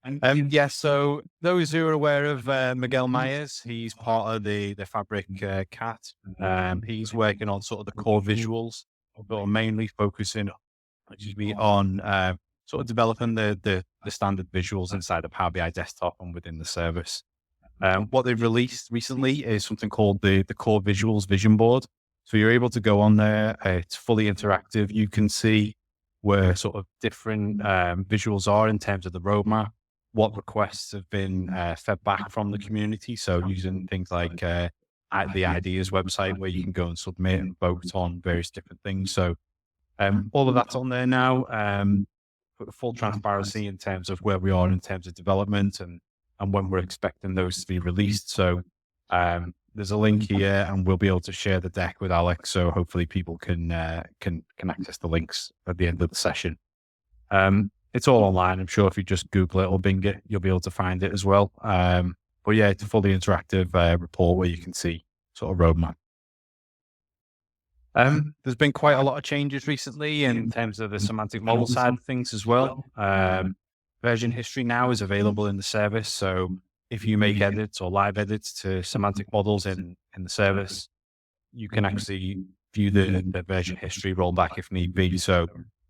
Yeah, so those who are aware of Miguel Myers, he's part of the Fabric Cat. He's working on sort of the core visuals, but mainly focusing, excuse me, on sort of developing the standard visuals inside of Power BI Desktop and within the service. What they've released recently is something called the Core Visuals Vision Board. So you're able to go on there. It's fully interactive. You can see where sort of different visuals are in terms of the roadmap, what requests have been fed back from the community. So using things like at the Ideas website where you can go and submit and vote on various different things. So all of that's on there now. Full transparency in terms of where we are in terms of development and when we're expecting those to be released. So there's a link here, and we'll be able to share the deck with Alex. So hopefully people can access the links at the end of the session. It's all online. I'm sure if you just Google it or Bing it, you'll be able to find it as well. But yeah, it's a fully interactive report where you can see sort of roadmap. There's been quite a lot of changes recently in terms of the semantic model side of things as well. Version history now is available in the service. So if you make edits or live edits to semantic models in the service, you can actually view the version history rollback if need be. So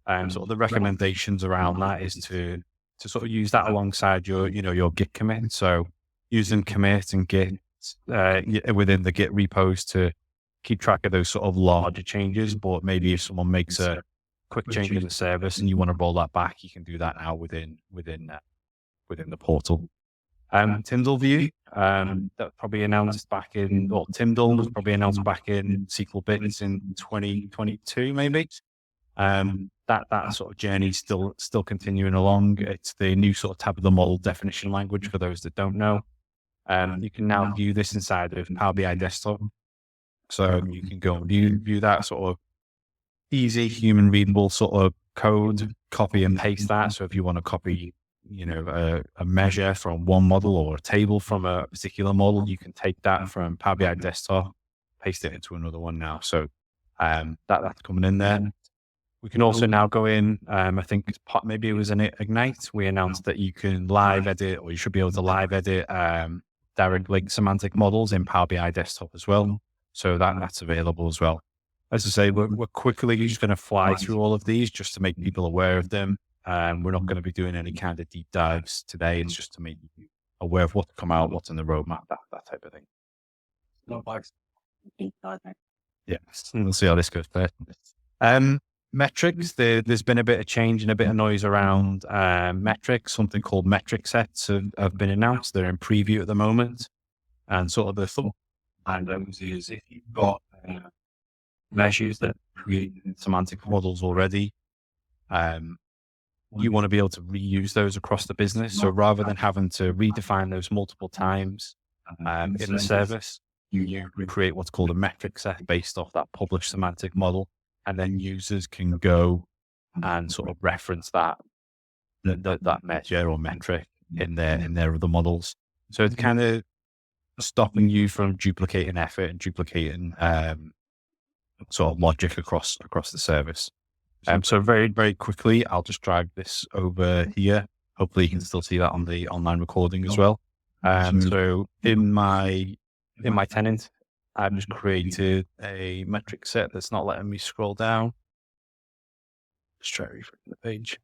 sort of the recommendations around that is to sort of use that alongside your Git commit. So using commit and Git within the Git repos to keep track of those sort of larger changes. But maybe if someone makes a quick change in the service and you want to roll that back, you can do that now within the portal. Tyndall View, that probably announced back in, or Tyndall was probably announced back in SQL Bits in 2022, maybe. That sort of journey is still continuing along. It's the new sort of tabular model definition language for those that don't know. You can now view this inside of Power BI Desktop. So you can go and view that sort of easy, human readable sort of code, copy and paste that. So if you want to copy, a measure from one model or a table from a particular model, you can take that from Power BI Desktop, paste it into another one now. So that's coming in there. We can also now go in, I think maybe it was in Ignite, we announced that you can live edit, or you should be able to live edit direct link semantic models in Power BI Desktop as well. So that's available as well. As I say, we're quickly just going to fly through all of these just to make people aware of them. We're not going to be doing any kind of deep dives today. It's just to make you aware of what's come out, what's in the roadmap, that type of thing. Yeah, we'll see how this goes first. Metrics, there's been a bit of change and a bit of noise around metrics. Something called metric sets have been announced. They're in preview at the moment. And sort of the thought and those is if you've got measures that create semantic models already, you want to be able to reuse those across the business. So rather than having to redefine those multiple times in the service, you create what's called a metric set based off that published semantic model. And then users can go and sort of reference that measure or metric in their other models. So it's kind of stopping you from duplicating effort and duplicating sort of logic across the service. So very, very quickly, I'll just drag this over here. Hopefully you can still see that on the online recording as well. So in my tenant, I've just created a metric set that's not letting me scroll down. Just try refreshing the page.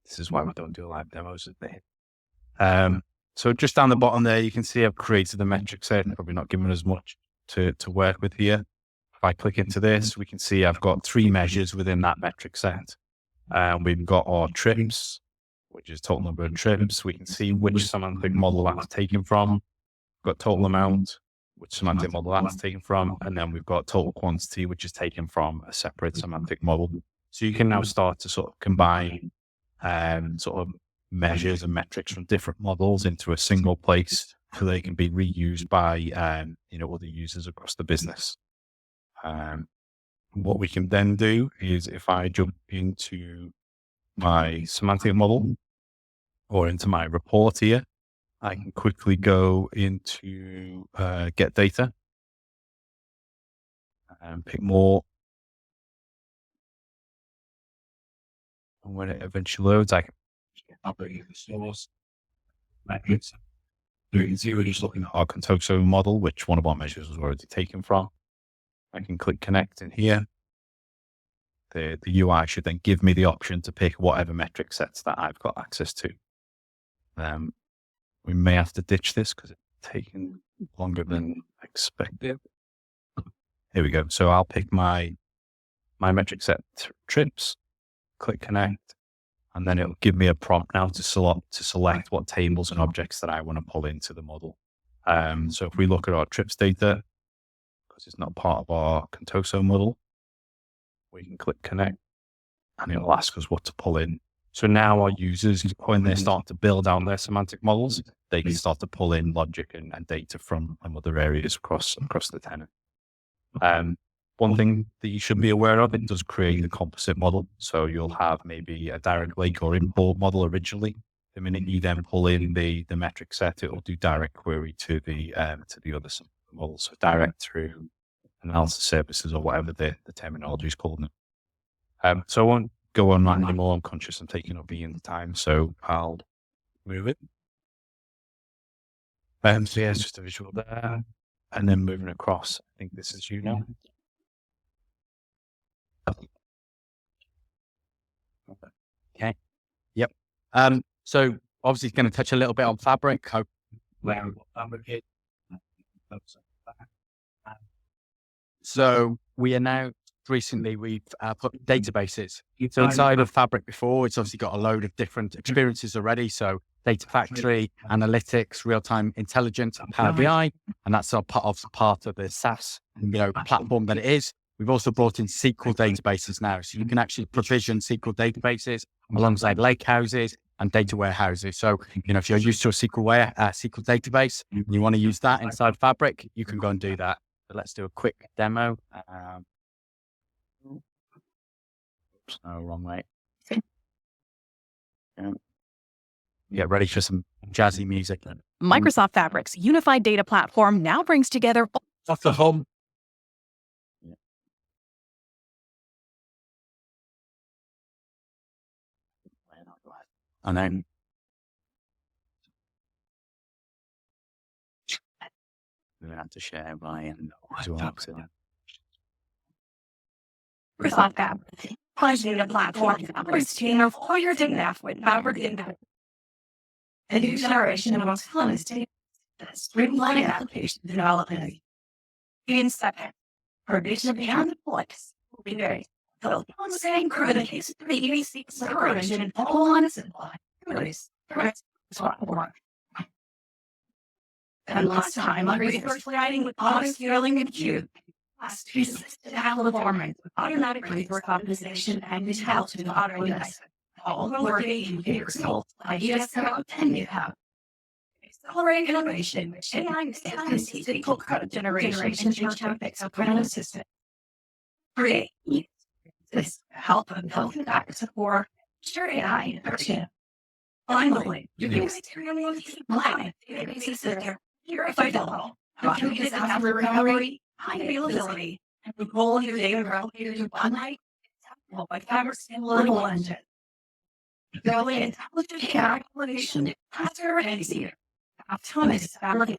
This is why we don't do live demos, isn't it? So just down the bottom there, you can see I've created the metric set, probably not giving us much to work with here. If I click into this, we can see I've got 3 measures within that metric set. We've got our trips, which is total number of trips. We can see which semantic model that's taken from. We've got total amount, which semantic model that's taken from. And then we've got total quantity, which is taken from a separate semantic model. So you can now start to sort of combine sort of measures and metrics from different models into a single place so they can be reused by other users across the business. What we can then do is if I jump into my semantic model or into my report here, I can quickly go into get data and pick more. And when it eventually loads, I can upload the source metrics. So you can see we're just looking at our Contoso model, which one of our measures was already taken from. I can click connect in here. The UI should then give me the option to pick whatever metric sets that I've got access to. We may have to ditch this because it's taken longer than expected. Here we go. So I'll pick my metric set trips, click connect, and then it'll give me a prompt now to select what tables and objects that I want to pull into the model. So if we look at our trips data, because it's not part of our Contoso model, we can click connect and it'll ask us what to pull in. So now our users, when they start to build out their semantic models, they can start to pull in logic and data from other areas across the tenant. One thing that you should be aware of, it does create a composite model. So you'll have maybe a direct link or import model originally. The minute you then pull in the metric set, it will do direct query to the other model. So direct through analysis services or whatever the terminology is called now. So I won't go on that anymore. I'm conscious I'm taking up the time, so I'll move it. So yeah, it's just a visual there. And then moving across, I think this is you now. Okay. Yep. So obviously it's going to touch a little bit on Fabric. So we announced recently we've put databases. So inside of Fabric before, it's obviously got a load of different experiences already. So Data Factory, Analytics, Real-Time Intelligence, Power BI, and that's part of the SaaS platform that it is. We've also brought in SQL databases now. So you can actually provision SQL databases alongside lake houses and data warehouses. So, if you're used to a SQL database and you want to use that inside Fabric, you can go and do that. So let's do a quick demo. Oops, no, wrong way. Get ready for some jazzy music. Microsoft Fabric's unified data platform now brings together Off the home. And then we have to share by Microsoft Fabric. Data platform operates together for your data with Fabric data. A new generation of autonomous data streamlined application development. In second, provision and deploys will be very built on the same Kubernetes, the EVC separation, and all on a simple platform. And last time, I researched writing with auto-scaling and Cube. Last piece to have the format with automatic resource optimization and detail to the auto index. All the working in results like ESO and GitHub. Accelerate innovation, which AI is SQL code generation to topics of random system. Create this help of building back support, sure AI in Finally, you can experience blind databases that are purified level. Documents have recovery, high availability, and the goal of your data replicated to one night. By Fabric's little engine. Building intelligent AI application faster and easier. Autonomous Fabric.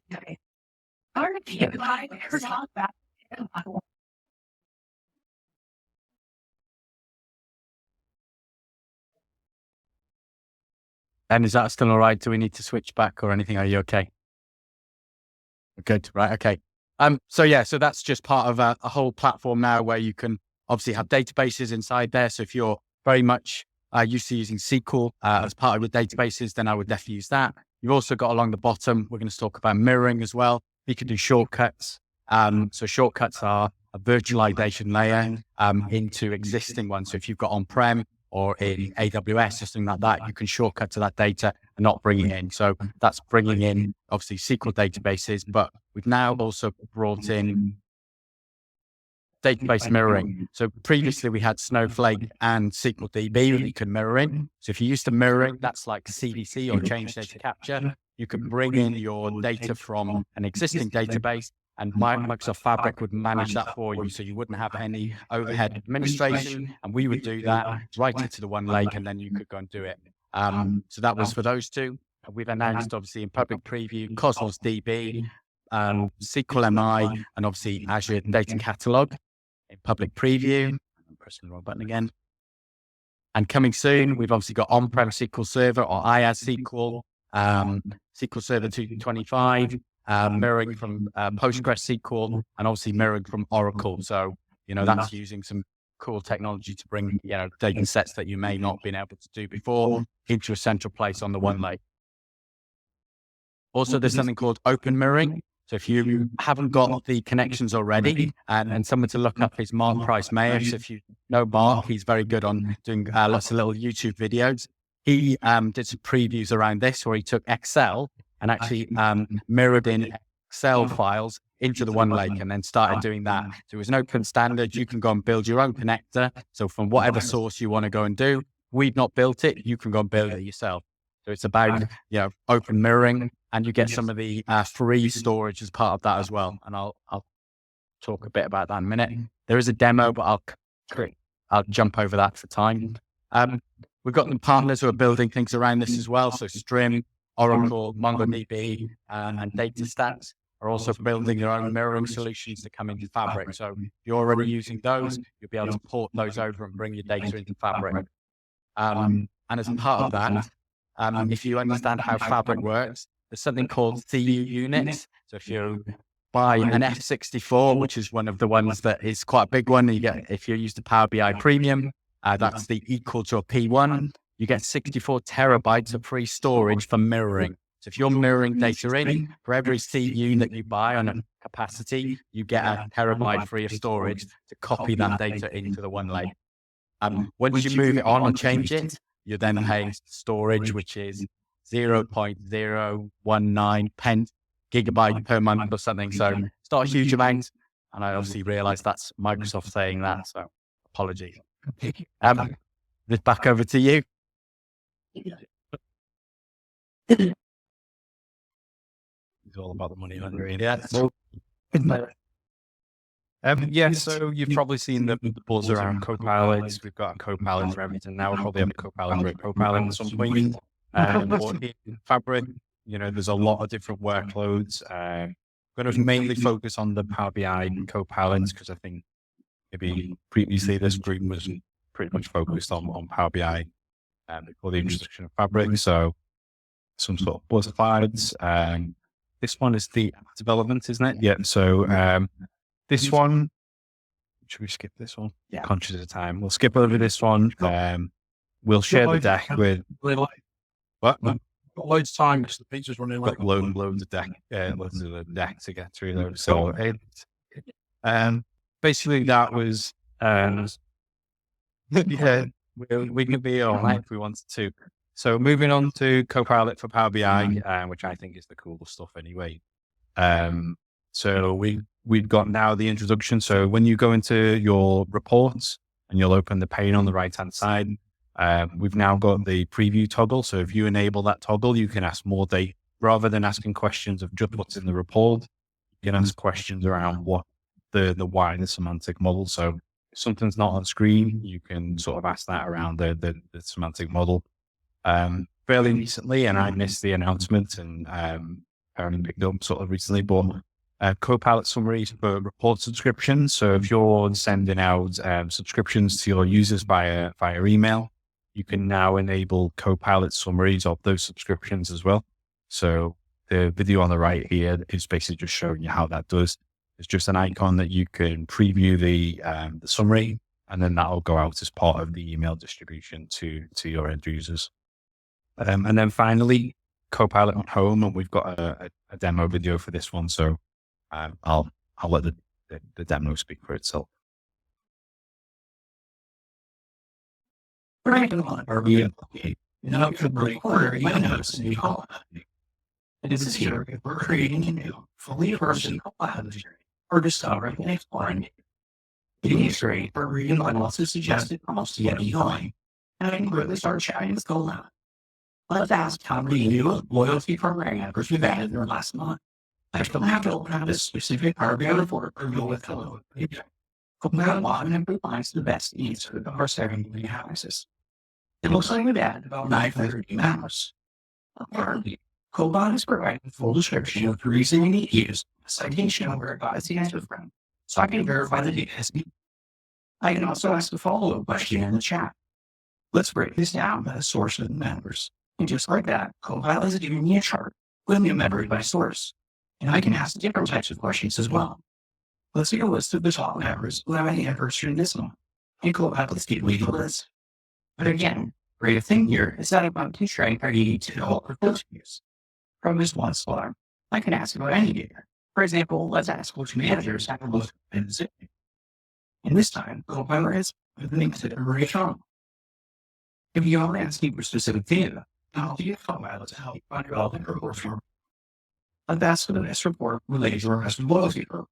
Our PI bears on back. And is that still all right? Do we need to switch back or anything? Are you okay? Good. Right. Okay. So that's just part of a whole platform now where you can obviously have databases inside there. So if you're very much used to using SQL as part of your databases, then I would definitely use that. You've also got along the bottom, we're going to talk about mirroring as well. You can do shortcuts. So shortcuts are a virtualization layer into existing ones. So if you've got on-prem or in AWS or something like that, you can shortcut to that data and not bring it in. So that's bringing in obviously SQL databases, but we've now also brought in database mirroring. So previously we had Snowflake and SQL DB that you can mirror in. So if you're used to mirroring, that's like CDC or change data capture. You can bring in your data from an existing database and Microsoft Fabric would manage that for you. So you wouldn't have any overhead administration, and we would do that right into the one lake, and then you could go and do it. So that was for those two. We've announced, obviously, in public preview, Cosmos DB, SQL MI, and obviously Azure Data Catalog in public preview. I'm pressing the wrong button again. And coming soon, we've obviously got on-prem SQL Server or IaaS SQL, SQL Server 225, mirroring from PostgreSQL, and obviously mirroring from Oracle. So, that's using some cool technology to bring, data sets that you may not have been able to do before into a central place on the one lake. Also, there's something called open mirroring. So if you haven't got the connections already, and someone to look up is Mark Price Mayer. So if you know Mark, he's very good on doing lots of little YouTube videos. He did some previews around this where he took Excel and actually mirrored in Excel files into the one lake and then started doing that. So it was an open standard. You can go and build your own connector. So from whatever source you want to go and do, we've not built it. You can go and build it yourself. So it's about, open mirroring, and you get some of the free storage as part of that as well. And I'll talk a bit about that in a minute. There is a demo, but I'll jump over that for time. We've got the partners who are building things around this as well. So Strim, Oracle, MongoDB, and DataStats are also building their own mirroring solutions to come into Fabric. So if you're already using those, you'll be able to port those over and bring your data into Fabric. And as part of that, if you understand how Fabric works, there's something called CU units. So if you buy an F64, which is one of the ones that is quite a big one, you get, if you use the Power BI Premium, that's the equal to a P1, you get 64 terabytes of free storage for mirroring. So if you're mirroring data in, for every CU that you buy on a capacity, you get a terabyte free of storage to copy that data into the one lake. Once you move it on and change it, you're then paying storage, which is 0.019 pence gigabyte per month or something. So it's not a huge amount. And I obviously realize that's Microsoft saying that. So apologies. This back over to you. It's all about the money, really. So you've probably seen the buzz around Copilots. We've got a Copilot for everything now. We'll probably have a Copilot for a Copilot at some point. But in Fabric, there's a lot of different workloads. I'm going to mainly focus on the Power BI Copilots because I think maybe previously this group was pretty much focused on Power BI before the introduction of Fabric. So some sort of buzz slides. This one is the app development, isn't it? Yeah. So this one, should we skip this one? Yeah. Conscious of time. We'll skip over this one. We'll share the deck with... What? Got loads of time because the pizza's running late. Got loads of deck to get through those. So basically that was we could be all right if we wanted to. So moving on to Copilot for Power BI, which I think is the cool stuff anyway. So we've got now the introduction. So when you go into your reports and you'll open the pane on the right hand side, we've now got the preview toggle. So if you enable that toggle, you can ask more data rather than asking questions of just what's in the report. You can ask questions around what the wider semantic model. So if something's not on screen, you can sort of ask that around the semantic model. Fairly recently, and I missed the announcement and apparently picked up sort of recently, but Copilot summaries for report subscriptions. So if you're sending out subscriptions to your users via email, you can now enable Copilot summaries of those subscriptions as well. So the video on the right here is basically just showing you how that does. It's just an icon that you can preview the summary, and then that'll go out as part of the email distribution to your end users. And then finally, Copilot on home, and we've got a demo video for this one. So I'll let the demo speak for itself. It is here if we're creating a new, fully versed Copilot or discovering and exploring it. It is great for reading lots of suggested prompts to get you going, and I can really start chatting with Colab. Let's ask how many new loyalty program members we've added in the last month. I don't have to open up a specific Power BI report or deal with hello. Copilot automatically finds the best answer to our 7 million analysis. It looks like we've added about 900 new members. Apparently, Copilot is providing a full description of the reason you need to use a citation of where it got its answer from, so I can verify the data is needed. I can also ask a follow-up question in the chat. Let's break this down by the source of the members. And just like that, Copilot is giving me a chart with new members by source. And I can ask different types of questions as well. Let's see a list of the top members who have an anniversary this month. And Copilot's give me the list. But again, great thing here is that I'm constrained by needing to know what those use. From this one slot, I can ask about any data. For example, let's ask which managers have the most visit. And this time, Copilot has linked to the information. If you want to ask for specific data, I'll use Copilot to help find relevant reports from. Let's ask for the best report related to our customer loyalty program.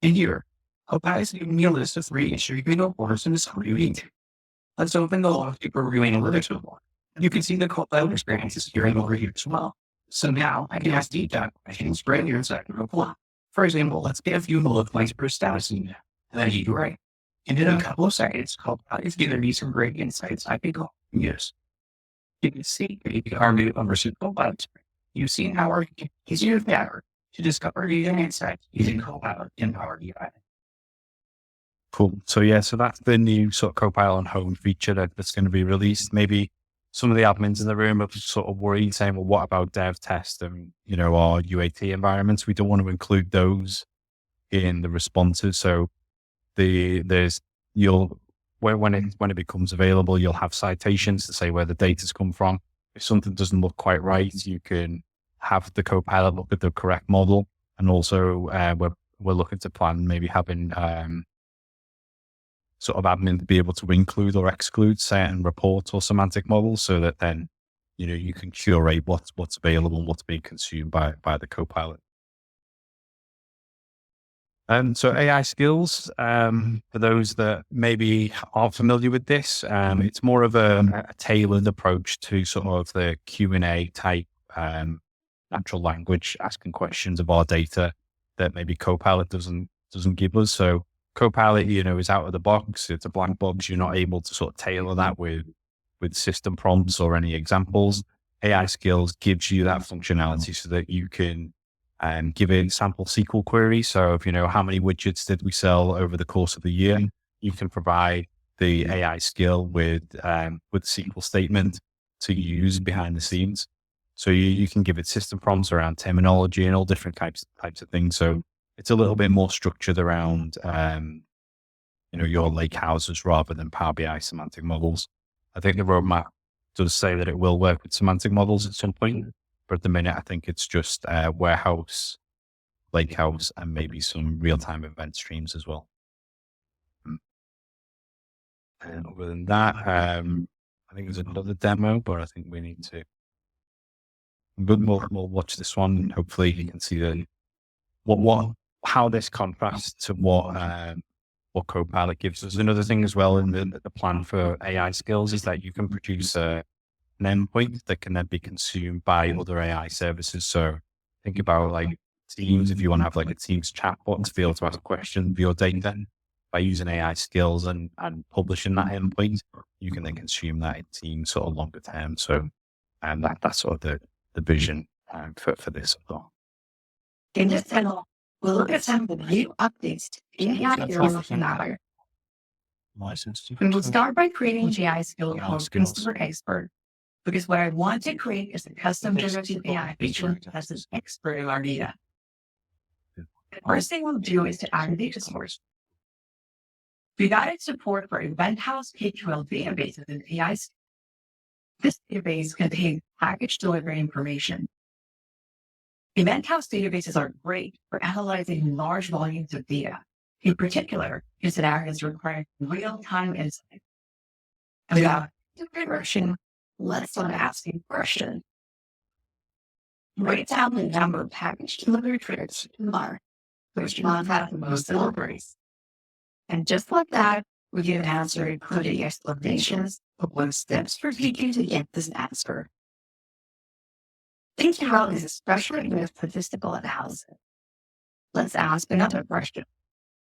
And here, Copilot is giving me a list of 3 issuing reports in the summary read. Let's open the loyalty program analytics report. You can see the Copilot experience is appearing over here as well. So now I can ask deep dive questions right here inside the report. For example, let's get a few bullet points per status email, and then you write. And in a couple of seconds, Copilot is giving me some great insights I can go and use. You can see our new membership Copilot. You've seen how our easier than ever to discover using insights using Copilot in Power BI. Cool. So yeah, so that's the new sort of Copilot on Home feature that's going to be released. Maybe some of the admins in the room are sort of worried, saying, well, what about dev test and, our UAT environments? We don't want to include those in the responses. So when it becomes available, you'll have citations to say where the data's come from. If something doesn't look quite right, you can have the Copilot look at the correct model. And also we're looking to plan maybe having sort of admin to be able to include or exclude certain reports or semantic models, so that then you can curate what's available, what's being consumed by the Copilot. So AI skills, for those that maybe aren't familiar with this, it's more of a tailored approach to sort of the Q&A type natural language, asking questions of our data that maybe Copilot doesn't give us. So Copilot, is out of the box. It's a blank box. You're not able to sort of tailor that with system prompts or any examples. AI skills gives you that functionality so that you can give it sample SQL queries. So if how many widgets did we sell over the course of the year, you can provide the AI skill with SQL statement to use behind the scenes. So you can give it system prompts around terminology and all different types of things. So it's a little bit more structured around, your lake houses rather than Power BI semantic models. I think the roadmap does say that it will work with semantic models at some point, but at the minute, I think it's just warehouse, lake house, and maybe some real-time event streams as well. And other than that, I think there's another demo, but I think we need to. We'll watch this one, and hopefully you can see how this contrasts to what Copilot gives us. Another thing as well in the plan for AI skills is that you can produce an endpoint that can then be consumed by other AI services. So think about like Teams, if you want to have like a Teams chatbot to be able to ask questions of your data by using AI skills and publishing that endpoint, you can then consume that in Teams sort of longer term. So that's sort of the vision for this as well. In this demo, we'll look at some of the new updates to AI skills in our. We will start by creating AI skill called Instore Expert, because what I want to create is a custom generative AI feature as an expert in our data. The first thing we'll do is to add a data source. We've added support for event house K12 databases in AI. This database contains package delivery information. Event house databases are great for analyzing large volumes of data, in particular, in scenarios requiring real-time insight. And without version, let's start asking questions. Write down the number of package delivery trips in bar, which month has the most deliveries. And just like that, we give an answer including explanations of what steps for taking to get this answer. Thinking about this, especially with statistical analysis, let's ask another question.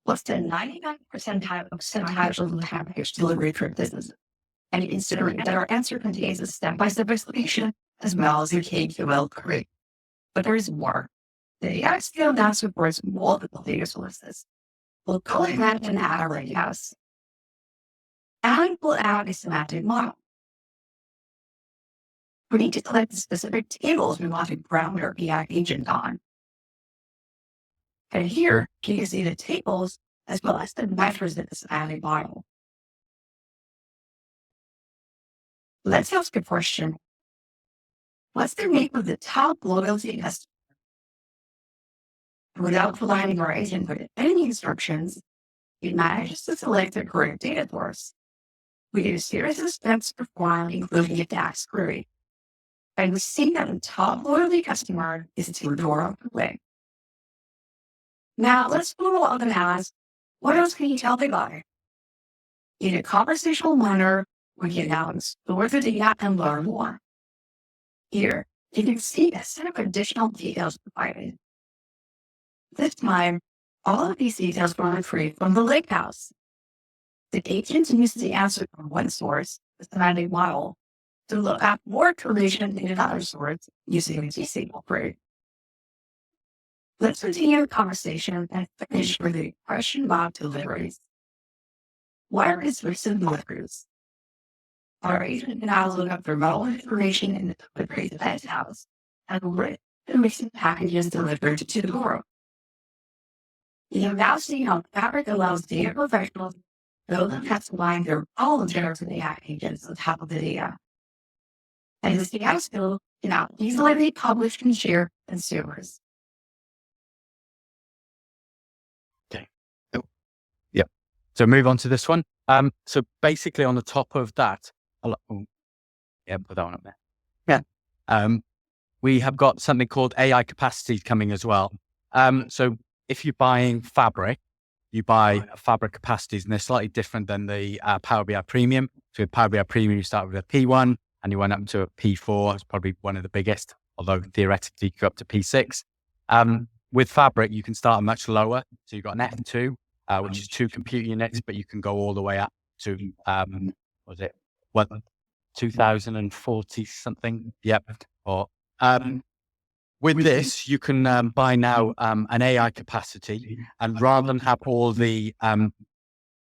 What's the 99 percentile of the package delivery for business? And considering that our answer contains a step-by-step explanation as well as a KQL query. But there is more. The AI skill now supports multiple data sources. We'll go ahead and add our yes. And we'll add a semantic model. We need to select the specific tables we want to ground our AI agent on. And here, you can see the tables as well as the measures in the semantic model. Let's ask a question. What's the name of the top loyalty customer? Without providing our agent with any instructions, it manages to select the correct data source. We do a series of steps to perform, including a DAX query. And we see that the top loyalty customer is Theodora Way. Now let's move on and ask, what else can you tell the guy? In a conversational manner, we can now store the data and learn more. Here, you can see a set of additional details provided. This time, all of these details were retrieved from the lakehouse. The agent used the answer from one source, the semantic model, to look at more information in another source using a SQL query. Let's continue the conversation and finish with the question about deliveries. Where is recent deliveries? Our agent can now look up the relevant information in the delivery event house and rate the recent packages delivered to the world. You have now seen how Fabric allows data professionals to build and customize their all of their AI agents on top of the data. And this AI skill can now easily be published and shared to consumers. Okay. Yep. So move on to this one. So basically on the top of that, put that one up there. Yeah. We have got something called AI capacity coming as well. So if you're buying Fabric, you buy Fabric capacities, and they're slightly different than the Power BI Premium. So with Power BI Premium, you start with a P1 and you went up to a P4. It's probably one of the biggest, although theoretically you go up to P6. With Fabric, you can start much lower. So you've got an F2, which is 2 compute units, but you can go all the way up to, 2040 something? Yep. Or, with this, you can buy now an AI capacity, and rather than have all the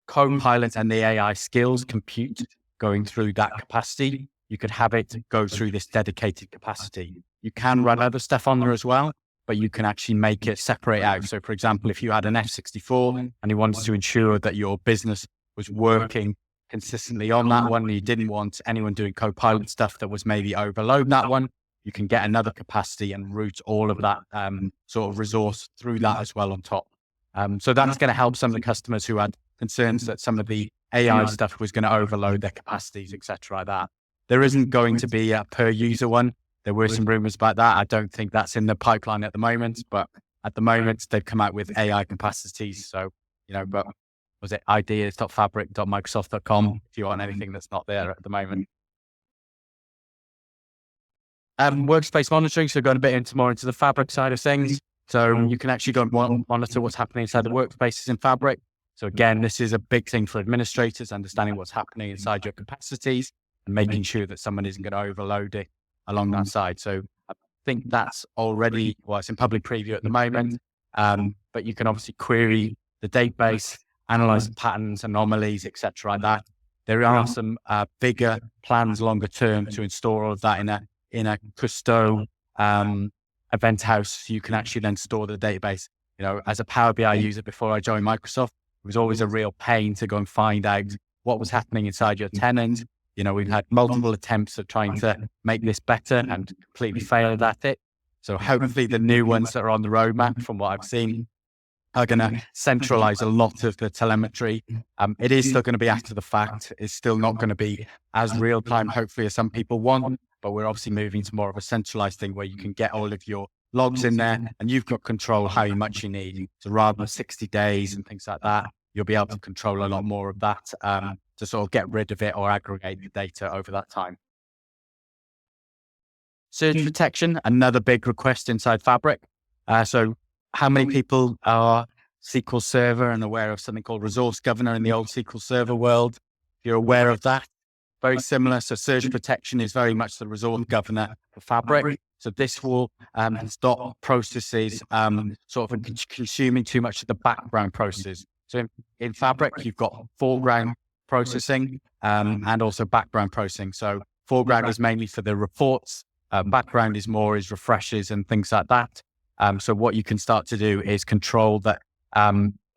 co-pilots and the AI skills compute going through that capacity, you could have it go through this dedicated capacity. You can run other stuff on there as well, but you can actually make it separate out. So for example, if you had an F64 and you wanted to ensure that your business was working consistently on that one, and you didn't want anyone doing co-pilot stuff that was maybe overload that one, you can get another capacity and route all of that sort of resource through that as well on top. So that's going to help some of the customers who had concerns that some of the AI stuff was going to overload their capacities, etc. like that. There isn't going to be a per user one. There were some rumors about that. I don't think that's in the pipeline at the moment, but at the moment they've come out with AI capacities. So, but was it ideas.fabric.microsoft.com if you want anything that's not there at the moment. Workspace monitoring. So going a bit more into the Fabric side of things. So you can actually go and monitor what's happening inside the workspaces in Fabric. So again, this is a big thing for administrators, understanding what's happening inside your capacities and making sure that someone isn't going to overload it along that side. So I think that's already, it's in public preview at the moment, but you can obviously query the database, analyze the patterns, anomalies, etc. like that. There are some bigger plans longer term to install all of that in a Custo event house. So you can actually then store the database. As a Power BI user before I joined Microsoft, it was always a real pain to go and find out what was happening inside your tenant. We've had multiple attempts at trying to make this better and completely failed at it. So hopefully the new ones that are on the roadmap, from what I've seen, are going to centralize a lot of the telemetry. It is still going to be after the fact. It's still not going to be as real time, hopefully, as some people want, but we're obviously moving to more of a centralized thing where you can get all of your logs in there and you've got control how much you need. So rather than 60 days and things like that, you'll be able to control a lot more of that to sort of get rid of it or aggregate the data over that time. Surge protection, another big request inside Fabric. So how many people are SQL Server and aware of something called Resource Governor in the old SQL Server world? If you're aware of that, very similar. So surge protection is very much the resource governor for Fabric. So this will stop processes sort of consuming too much of the background process. So in Fabric, you've got foreground processing and also background processing. So foreground is mainly for the reports. Background is refreshes and things like that. So what you can start to do is control that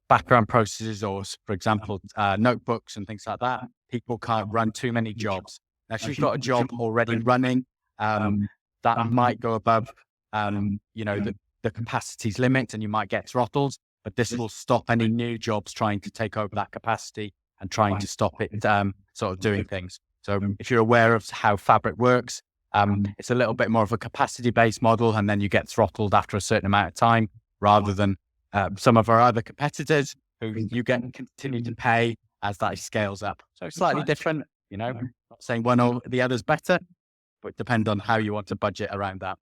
background processes, or for example, notebooks and things like that. People can't run too many jobs. Now, if you've got a job already running, that might go above, the capacity's limit, and you might get throttled. But this will stop any new jobs trying to take over that capacity and trying to stop it sort of doing things. So if you're aware of how Fabric works, it's a little bit more of a capacity-based model, and then you get throttled after a certain amount of time, rather than some of our other competitors who you continue to pay as that scales up. So slightly different, not saying one or the other's better, but it depends on how you want to budget around that.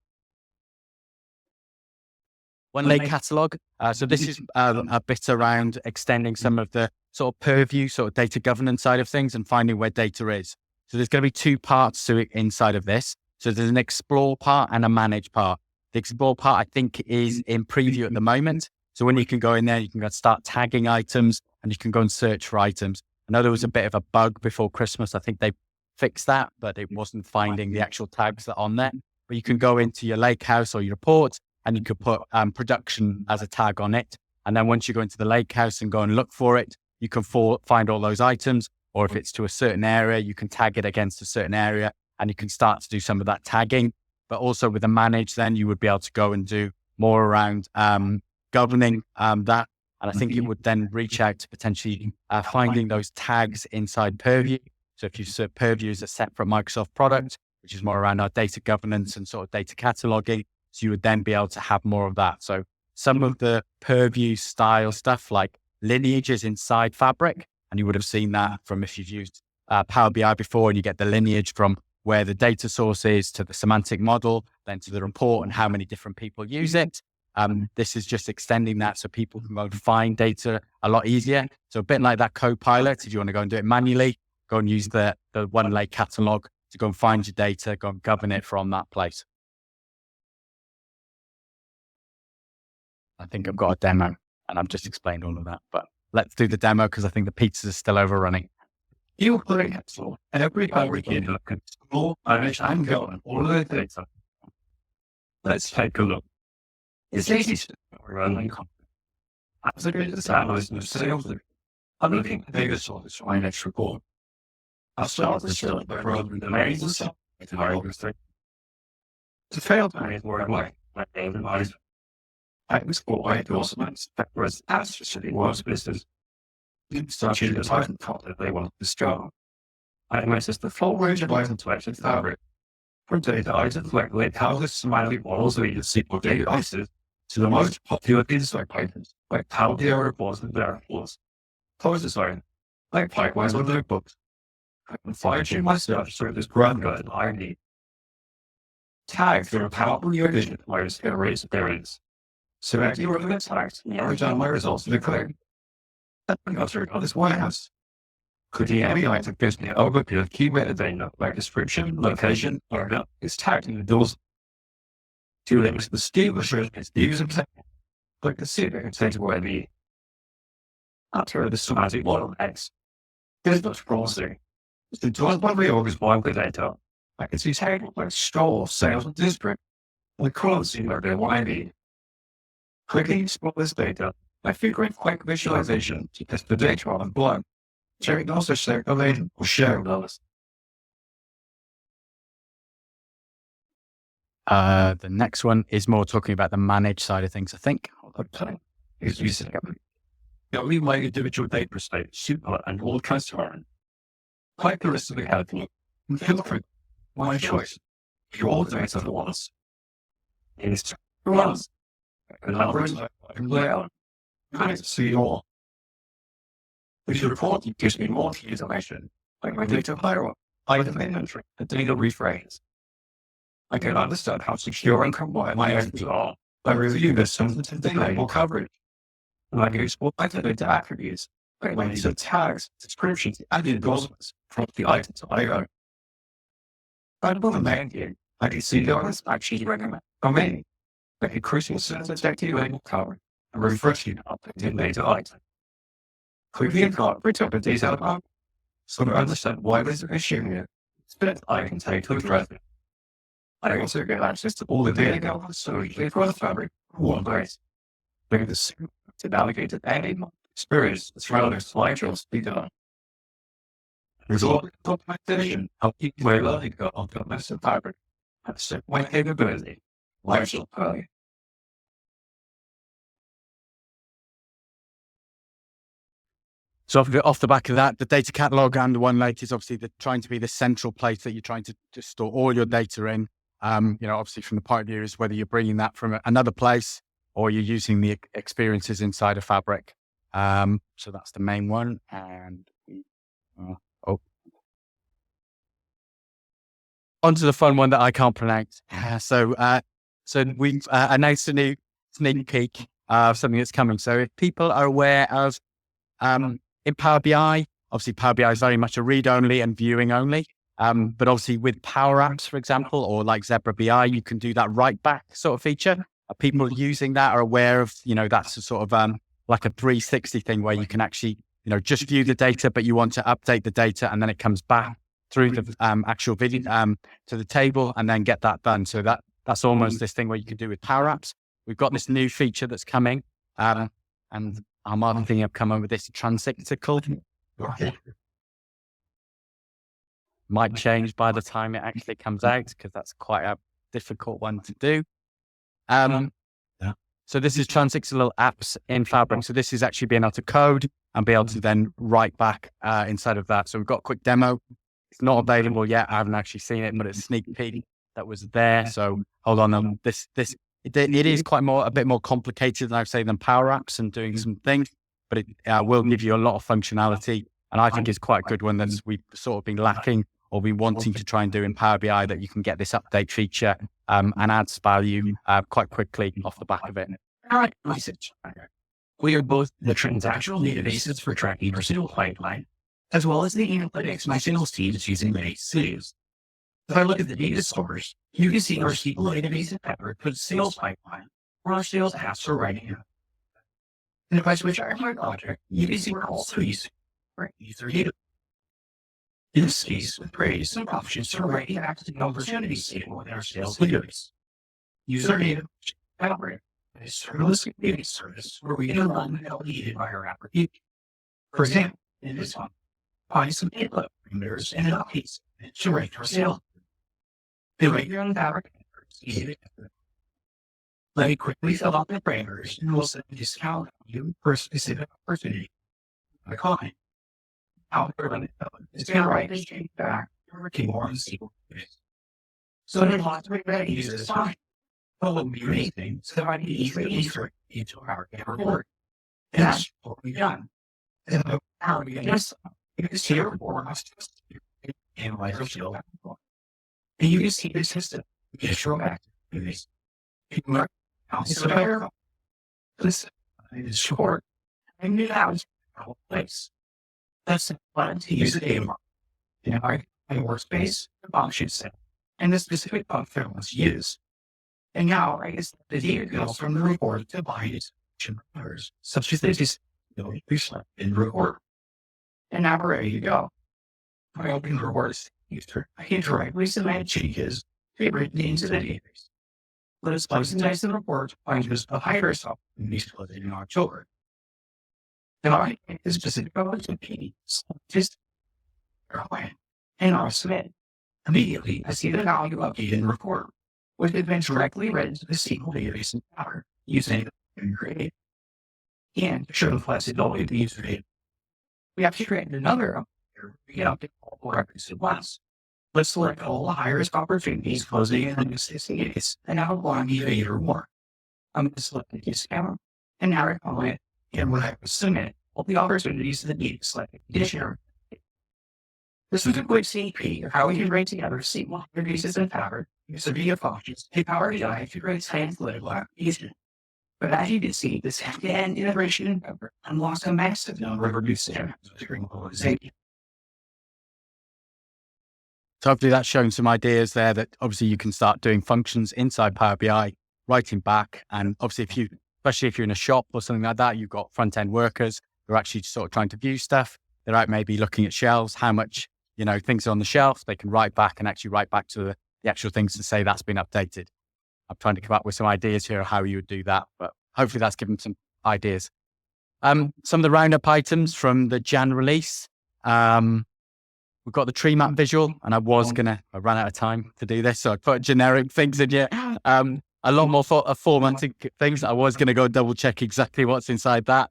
One lake catalog. So this is a bit around extending some of the sort of purview, sort of data governance side of things and finding where data is. So there's going to be two parts to it inside of this. So there's an explore part and a manage part. The explore part, I think, is in preview at the moment. So when you can go in there, you can go start tagging items and you can go and search for items. I know there was a bit of a bug before Christmas. I think they fixed that, but it wasn't finding the actual tags that are on there. But you can go into your lakehouse or your report and you could put production as a tag on it. And then once you go into the lakehouse and go and look for it, you can find all those items. Or if it's to a certain area, you can tag it against a certain area and you can start to do some of that tagging. But also with the manage, then you would be able to go and do more around governing that. And I think it would then reach out to potentially finding those tags inside Purview. So if you serve Purview as a separate Microsoft product, which is more around our data governance and sort of data cataloging, so you would then be able to have more of that. So some of the Purview style stuff like lineages inside Fabric, and you would have seen that from if you've used Power BI before, and you get the lineage from where the data source is to the semantic model, then to the report and how many different people use it. This is just extending that so people can go and find data a lot easier. So a bit like that Copilot, if you want to go and do it manually, go and use the one lake catalog to go and find your data, go and govern it from that place. I think I've got a demo and I've just explained all of that, but let's do the demo because I think the pizzas are still overrunning. You put it so every weekend you can explore, manage, and govern all of the data. Let's take a look. It's easy to run as a business analyst and sales leader. I'm looking at data sources for my next report. I'll start the selling by running the names and stuff into my orchestra. To fail to manage where I'm like, my name and eyes. I explore my endorsements that was as specific was business. Such as the Titan content they want to start. I access the full range of items to action Fabric. From data items like houses, smiley models, or even SQL databases, to the most popular insight items like Power BI reports and variables. Close design, like pipelines or notebooks. I can fine-tune my search so this granular as I need. Tags are a powerful new addition to my discovery experience. Select your relevant tags and narrow down my results to the code. Then I go through this warehouse. Clicking any item gives me an overview of key metadata like description, location, owner is tagged in the doors. Two links to the Steve assurance is user plan. Click the city and take where the after the semantic model X. Here's what's promising. The tools by reorganize my data. I can see tags like store, sales, and district. The columns see where they want to be. Clicking explore this data. I figure in quick visualization to test the data on blow. Sharing also share domain or share those. The next one is more talking about the manage side of things, I think. Is using only my individual data state super and all transparent. Quite the rest of the helpful and filter my choice. You all data at once. Is once. And I can lay out. I see all. With your report, it gives me more information, like my data hierarchy, item inventory, and data rephrase. I can understand how secure and compliant my actions are. I review the sensitive label coverage. And I use what I can into attributes, links of tags, descriptions, and endorsements from the items I own. I put a man here. I can see the honest actually recommend domain. Make a crucial sensitivity label coverage and refreshing updated data item. Click the card for interpretation about so to understand why there's an issue here. It's I can take to address it. I also get access to all the data elements so easily across the fabric in one place. Bring the signal to navigate to any experience that's relevant to live to be done. Result optimization help you play learning go on the massive fabric and set my capability. Live shall play. So off the back of that, the data catalog and the OneLake is obviously trying to be the central place that you're trying to store all your data in. Obviously from the point of view is whether you're bringing that from another place or you're using the experiences inside a Fabric. So that's the main one. And onto the fun one that I can't pronounce. So we've announced a new sneak peek of something that's coming. So if people are aware of in Power BI, obviously Power BI is very much a read only and viewing only. But obviously with Power Apps, for example, or like Zebra BI, you can do that right back sort of feature. Are people using that, are aware of, that's a sort of like a 360 thing where you can actually, just view the data, but you want to update the data and then it comes back through the actual video to the table and then get that done. So that's almost this thing where you can do with Power Apps. We've got this new feature that's coming and our marketing have come up with this transactical. Might change by the time it actually comes out because that's quite a difficult one to do. So this is transactional apps in Fabric. So this is actually being able to code and be able to then write back inside of that. So we've got a quick demo. It's not available yet. I haven't actually seen it, but it's a sneak peek that was there. So hold on. It is a bit more complicated than I've say than Power Apps and doing some things, but it will give you a lot of functionality. And I think it's quite a good one that we've sort of been lacking or been wanting to try and do in Power BI, that you can get this update feature and adds value quite quickly off the back of it. All right, message. We are both the transactional databases for tracking our sales pipeline, as well as the analytics my sales team is using many cities. If I look at the data source, you can see our SQL database in Fabric for the sales pipeline, where our sales apps are writing it. And if I switch our object, you can see we're also using user data. In this case, with praise, some options for writing back to the opportunities table within our sales database. User data, Fabric, a serverless data service where we can run without needed by our application. For example, in this one, find some input parameters and updates to write our sales. Then right here on the Fabric, it's easy to do. Let me quickly fill out the parameters and we'll set a discount value for a specific opportunity. By calling. It's going to write this change back to our keyboard and SQL database. So there's lots of ways to use this fine. But it wouldn't be anything, so I can easily insert into our report. And that's what we've done. And how do we get this? Because here report must analyze our field. And you can see the system. We can show back to this. So there, listen, it is short. I knew that was a whole place. That's the button to use the data model. In our workspace, the function set, and the specific function was used. And now, I guess the data goes from the report to bind its function parameters, such as this reflect in the report. And now we're ready to go. If I open the report as the user, I can directly submit changes to be written into the database. Let us personalize the report by just a higher result in these closing in October. Now I get the specific opportunity, just and I'll submit. Immediately, I see the value updated in the report, which has been directly written to the SQL database in Power using the create and to show the flexibility of the user data. We have to create another we can update all the records at once. Let's select all the high-risk opportunities closing in the existing database and now apply me or more. I'm going to select the discount and now I call it. And when I submit all the opportunities that need to select this year. This is a quick CP of how we can bring together SQL databases in Fabric use of video functions to Power BI to create analytical applications. But as you can see, this end-to-end integration unlocks a massive number of new systems during globalization. So hopefully that's shown some ideas there that obviously you can start doing functions inside Power BI, writing back. And obviously especially if you're in a shop or something like that, you've got front-end workers who are actually sort of trying to view stuff. They're out maybe looking at shelves, how much, things are on the shelf. They can write back and actually write back to the actual things to say that's been updated. I'm trying to come up with some ideas here of how you would do that, but hopefully that's given some ideas. Some of the roundup items from the Jan release. We've got the tree map visual, and I ran out of time to do this, so I put generic things in here. A lot more formatting things. I was going to go double check exactly what's inside that.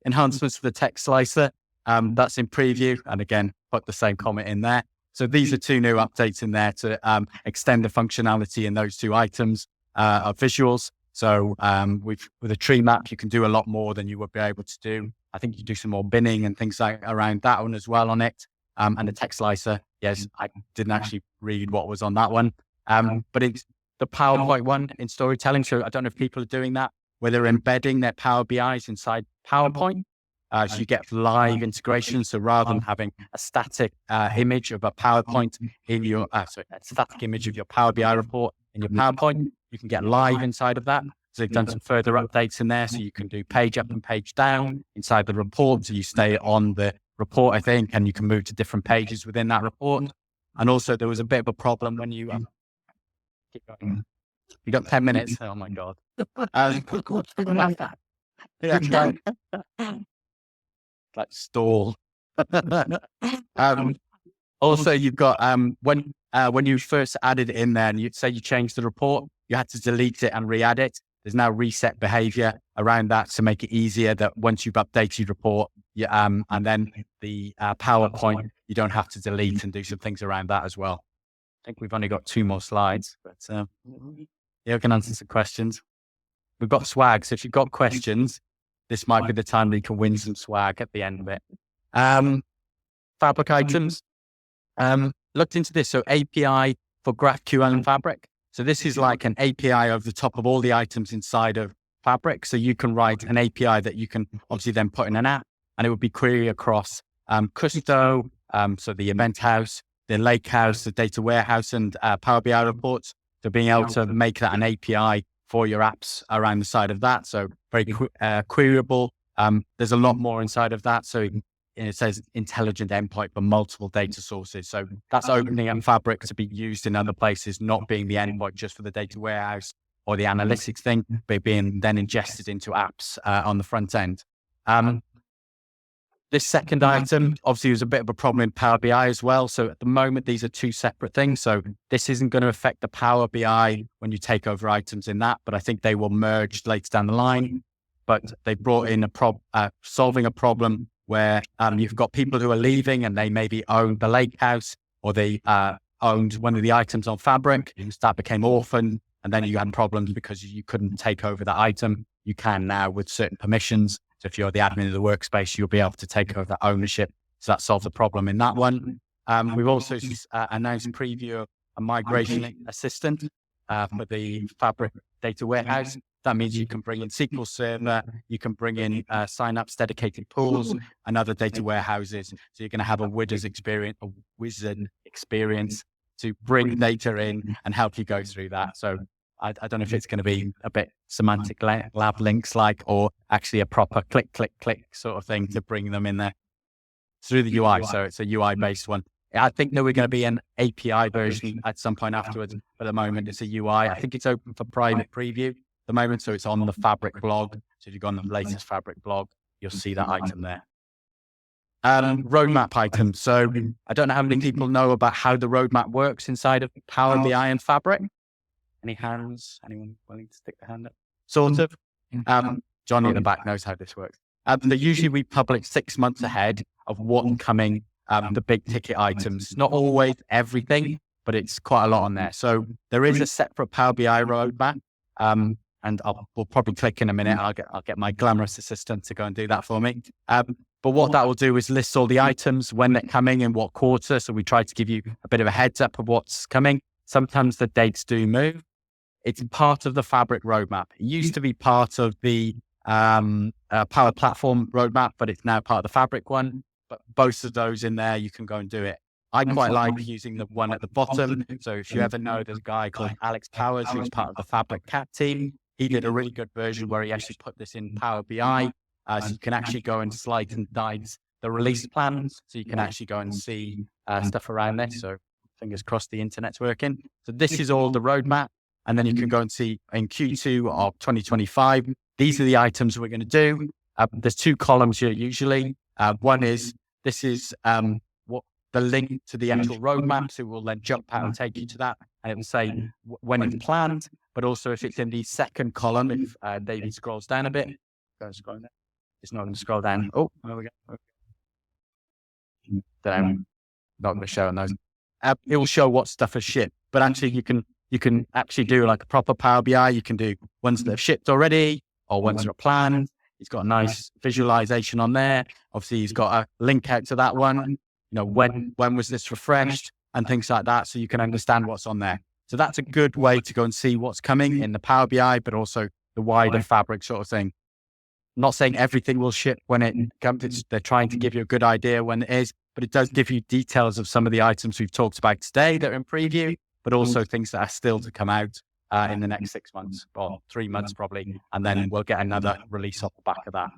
Enhancements for the text slicer. That's in preview, and again, put the same comment in there. So these are two new updates in there to extend the functionality in those two items of visuals. So with a tree map, you can do a lot more than you would be able to do. I think you do some more binning and things like around that one as well on it. And the text slicer, yes, I didn't actually read what was on that one. But it's the PowerPoint one in storytelling. So I don't know if people are doing that, where they're embedding their Power BIs inside PowerPoint. So you get live integration. So rather than having a static image of a PowerPoint a static image of your Power BI report in your PowerPoint, you can get live inside of that. So they've done some further updates in there. So you can do page up and page down inside the report. So you stay on the report, I think, and you can move to different pages within that report. And also there was a bit of a problem when you keep going. You got 10 minutes. Oh my God. Like stall. Also, you've got when you first added it in there and you say you changed the report, you had to delete it and re-add it. There's now reset behavior around that to make it easier that once you've updated report, and then the PowerPoint, you don't have to delete and do some things around that as well. I think we've only got 2 more slides, but we can answer some questions. We've got swag. So if you've got questions, this might be the time that you can win some swag at the end of it. Fabric items. Looked into this. So API for GraphQL and Fabric. So this is like an API over the top of all the items inside of Fabric. So you can write an API that you can obviously then put in an app, and it would be query across Custo, so the event house, the lake house, the data warehouse, and Power BI reports. So being able to make that an API for your apps around the side of that. So very queryable. There's a lot more inside of that. So it says intelligent endpoint for multiple data sources. So that's opening up Fabric to be used in other places, not being the endpoint just for the data warehouse or the analytics thing, but being then ingested into apps on the front end. This second item, obviously, was a bit of a problem in Power BI as well. So at the moment, these are 2 separate things. So this isn't going to affect the Power BI when you take over items in that, but I think they will merge later down the line. But they brought in solving a problem where you've got people who are leaving and they maybe own the lake house, or they owned one of the items on Fabric. That became orphaned, and then you had problems because you couldn't take over that item. You can now with certain permissions. So if you're the admin of the workspace, you'll be able to take over that ownership. So that solves the problem in that one. We've also announced preview of a migration assistant for the Fabric data warehouse. That means you can bring in SQL Server, you can bring in signups, dedicated pools, and other data warehouses. So you're going to have a wizard experience to bring data in and help you go through that. So I don't know if it's going to be a bit semantic lab links like, or actually a proper click, click, click sort of thing to bring them in there through the UI. So it's a UI based one. I think there we're going to be an API version at some point afterwards. But at the moment, it's a UI. I think it's open for private preview at the moment. So it's on the Fabric blog. So if you go on the latest Fabric blog, you'll see that item there. Roadmap items. So I don't know how many people know about how the roadmap works inside of Power BI and Fabric. Any hands? Anyone willing to stick their hand up? Sort of. Johnny in the back knows how this works. Usually we publish 6 months ahead of what's coming, the big ticket items. Not always everything, but it's quite a lot on there. So there is a separate Power BI roadmap, and we'll probably click in a minute. I'll get my glamorous assistant to go and do that for me. But what that will do is list all the items, when they're coming, in what quarter. So we try to give you a bit of a heads up of what's coming. sometimes the dates do move. It's part of the Fabric roadmap. It used to be part of the Power Platform roadmap, but it's now part of the Fabric one. But both of those in there, you can go and do it. I quite like using the one at the bottom. So if you ever know, there's a guy called Alex Powers, who's part of the Fabric Cat team. He did a really good version where he actually put this in Power BI. So you can actually go and slice and dice the release plans. So you can actually go and see stuff around this. So fingers crossed the internet's working. So this is all the roadmap. And then you can go and see in Q2 of 2025, these are the items we're going to do. There's 2 columns here usually. One is, this is what the link to the actual roadmap. So we'll then jump out and take you to that. And it will say when it's planned, but also if it's in the second column, if David scrolls down a bit, go and scroll down. It's not going to scroll down. Oh, there we go. Then I'm not going to show on those. It will show what stuff is shipped, but actually you can actually do like a proper Power BI. You can do ones that have shipped already or ones that are planned. He's got a nice visualization on there. Obviously, he's got a link out to that one. You know, when was this refreshed and things like that, so you can understand what's on there. So that's a good way to go and see what's coming in the Power BI, but also the wider Fabric sort of thing. I'm not saying everything will ship when it comes. They're trying to give you a good idea when it is, but it does give you details of some of the items we've talked about today that are in preview, but also things that are still to come out in the next 6 months or 3 months probably. And then we'll get another release off the back of that.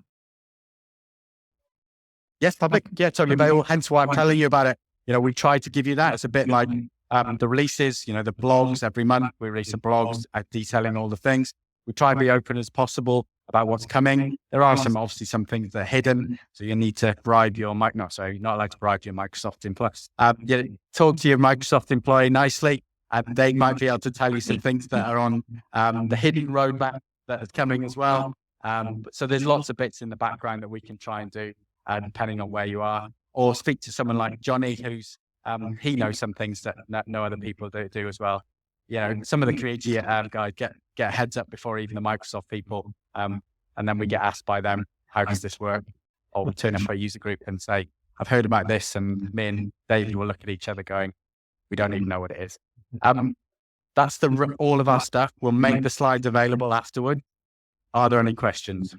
Yes, public. Yeah, totally available. Hence why I'm telling you about it. You know, we try to give you that. It's a bit like the releases, you know, the blogs every month. We release the blogs detailing all the things. We try to be open as possible about what's coming. There are obviously some things that are hidden. So you need to bribe your you're not allowed to bribe your Microsoft employee. Talk to your Microsoft employee nicely. And they might be able to tell you some things that are on the hidden roadmap that is coming as well. So there's lots of bits in the background that we can try and do, depending on where you are. Or speak to someone like Johnny, who's he knows some things that no other people do as well. You know, some of the creative guys get a heads up before even the Microsoft people, and then we get asked by them, how does this work? Or we turn up for a user group and say, I've heard about this, and me and David will look at each other going, we don't even know what it is. That's all of our stuff. We'll make the slides available afterward. Are there any questions?